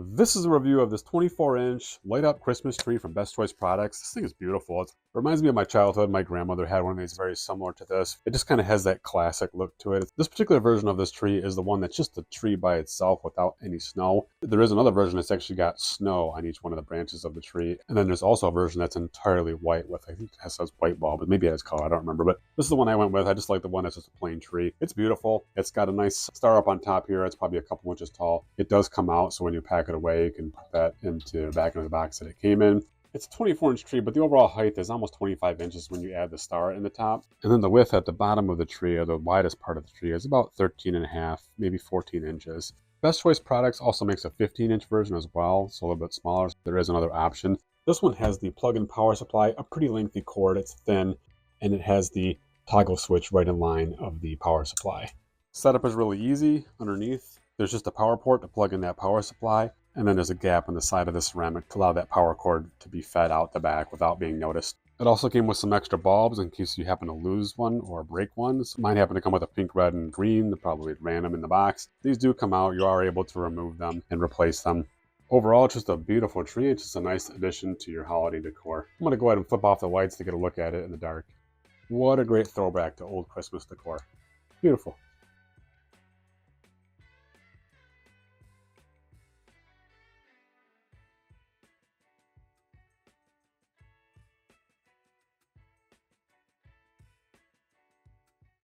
This is a review of this 24-inch light-up Christmas tree from Best Choice Products. This thing is beautiful. It reminds me of my childhood. My grandmother had one of these very similar to this. It just kind of has that classic look to it. This particular version of this tree is the one that's just a tree by itself without any snow. There is another version that's actually got snow on each one of the branches of the tree. And then there's also a version that's entirely white with, I think it says white bulb, but maybe it has color. I don't remember. But this is the one I went with. I just like the one that's just a plain tree. It's beautiful. It's got a nice star up on top here. It's probably a couple inches tall. It does come out, so when you pack it away, you can put that into the back of the box that it came in. It's a 24-inch tree, but the overall height is almost 25 inches when you add the star in the top. And then the width at the bottom of the tree, or the widest part of the tree, is about 13 and a half, maybe 14 inches. Best Choice Products also makes a 15-inch version as well, so a little bit smaller. There is another option. This one has the plug-in power supply, a pretty lengthy cord. It's thin, and it has the toggle switch right in line of the power supply. Setup is really easy. Underneath, there's just a power port to plug in that power supply. And then there's a gap on the side of the ceramic to allow that power cord to be fed out the back without being noticed. It also came with some extra bulbs in case you happen to lose one or break one. So mine happened to come with a pink, red, and green. They probably ran them in the box. These do come out. You are able to remove them and replace them. Overall, it's just a beautiful tree. It's just a nice addition to your holiday decor. I'm going to go ahead and flip off the lights to get a look at it in the dark. What a great throwback to old Christmas decor. Beautiful.